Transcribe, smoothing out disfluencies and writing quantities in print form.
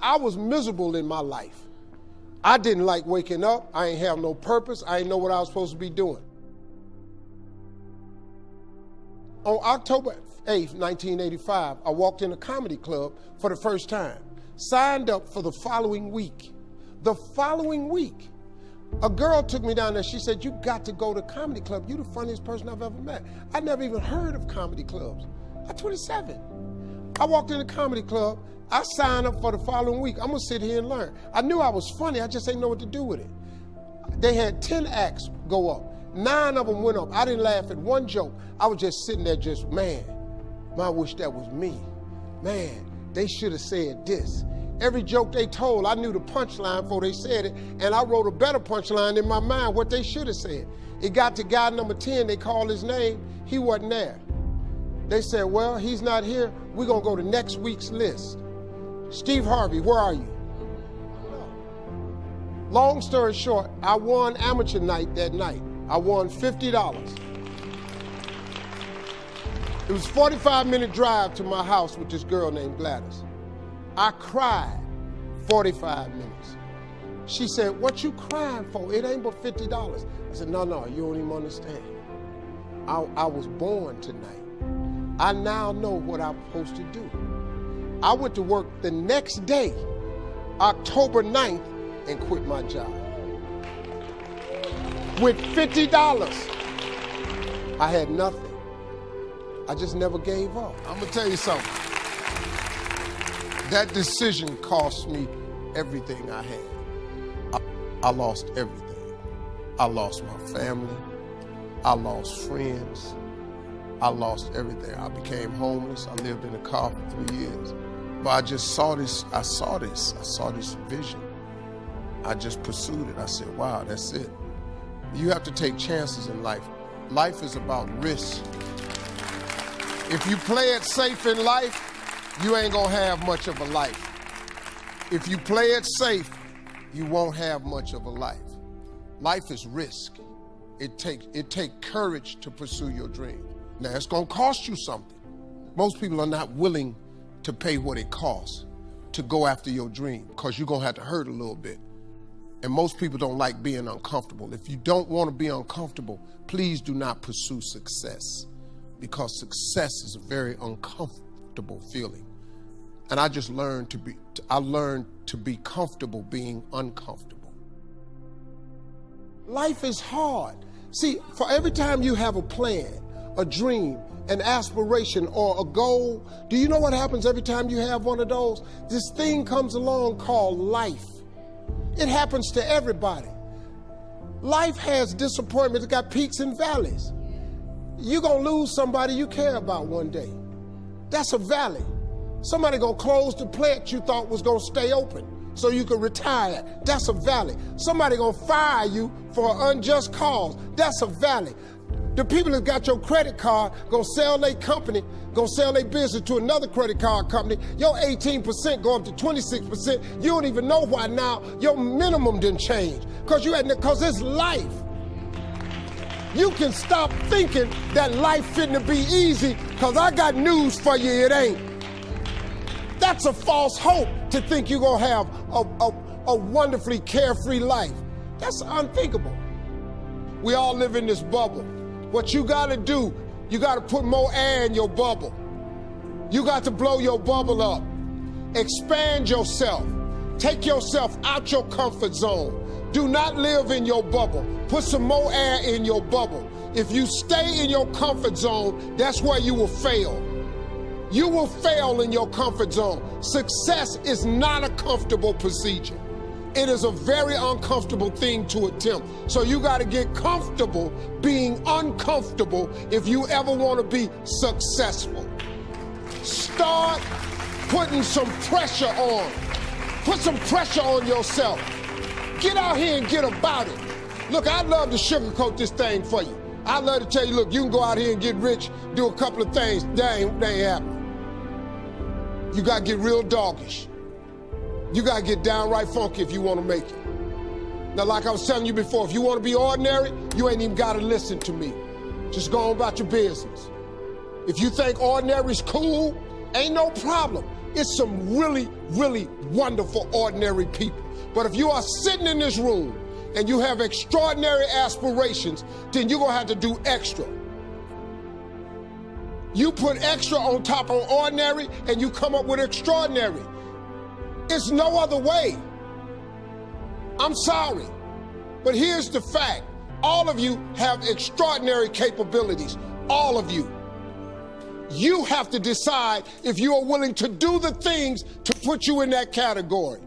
I was miserable in my life. I didn't like waking up. I ain't have no purpose. I didn't know what I was supposed to be doing. On October 8th, 1985, I walked in a comedy club for the first time. Signed up for the following week. The following week, a girl took me down there. She said, "You got to go to comedy club. You're the funniest person I've ever met." I never even heard of comedy clubs. I'm 27. I walked in the comedy club. I signed up for the following week. I'm gonna sit here and learn. I knew I was funny. I just didn't know what to do with it. They had 10 acts go up. 9 of them went up. I didn't laugh at one joke. I was just sitting there just, man, I wish that was me. Man, they should have said this. Every joke they told, I knew the punchline before they said it, and I wrote a better punchline in my mind, what they should have said. It got to guy number 10, they called his name, he wasn't there. They said, well, he's not here, we're gonna go to next week's list. Steve Harvey, where are you? Long story short, I won amateur night that night. I won $50. It was a 45-minute drive to my house with this girl named Gladys. I cried 45 minutes. She said, "What you crying for? It ain't but $50. I said, no, you don't even understand. I was born tonight. I now know what I'm supposed to do. I went to work the next day, October 9th, and quit my job. With $50, I had nothing. I just never gave up. I'm gonna tell you something. That decision cost me everything I had. I lost everything. I lost my family. I lost friends. I lost everything. I became homeless. I lived in a car for 3 years. But I just saw this, I saw this vision. I just pursued it. I said, wow, that's it. You have to take chances in life. Life is about risk. If you play it safe in life, you ain't gonna have much of a life. If you play it safe, you won't have much of a life. Life is risk. It takes courage to pursue your dream. Now, it's gonna cost you something. Most people are not willing to pay what it costs to go after your dream, because you're gonna have to hurt a little bit. And most people don't like being uncomfortable. If you don't wanna be uncomfortable, please do not pursue success, because success is a very uncomfortable feeling. And I just learned to be comfortable being uncomfortable. Life is hard. See, for every time you have a plan, a dream, an aspiration, or a goal, do you know what happens every time you have one of those? This thing comes along called life. It happens to everybody. Life has disappointments. It's got peaks and valleys. You're gonna lose somebody you care about one day. That's a valley. Somebody gonna close the plant you thought was gonna stay open so you could retire. That's a valley. Somebody gonna fire you for an unjust cause. That's a valley. The people that got your credit card gonna sell their company, gonna sell their business to another credit card company. Your 18% go up to 26%. You don't even know why now your minimum didn't change. Because it's life. You can stop thinking that life fitting to be easy, because I got news for you, it ain't. That's a false hope to think you're gonna have a wonderfully carefree life. That's unthinkable. We all live in this bubble. What you gotta do, you gotta put more air in your bubble. You got to blow your bubble up. Expand yourself. Take yourself out your comfort zone. Do not live in your bubble. Put some more air in your bubble. If you stay in your comfort zone, that's where you will fail. You will fail in your comfort zone. Success is not a comfortable procedure. It is a very uncomfortable thing to attempt. So you got to get comfortable being uncomfortable if you ever want to be successful. Start putting some pressure on. Put some pressure on yourself. Get out here and get about it. Look, I'd love to sugarcoat this thing for you. I'd love to tell you, look, you can go out here and get rich, do a couple of things. That ain't happening. You got to get real doggish. You got to get downright funky if you want to make it. Now, like I was telling you before, if you want to be ordinary, you ain't even got to listen to me. Just go on about your business. If you think ordinary is cool, ain't no problem. It's some really, really wonderful, ordinary people. But if you are sitting in this room and you have extraordinary aspirations, then you're gonna have to do extra. You put extra on top of ordinary and you come up with extraordinary. It's no other way. I'm sorry, but here's the fact. All of you have extraordinary capabilities, all of you. You have to decide if you are willing to do the things to put you in that category.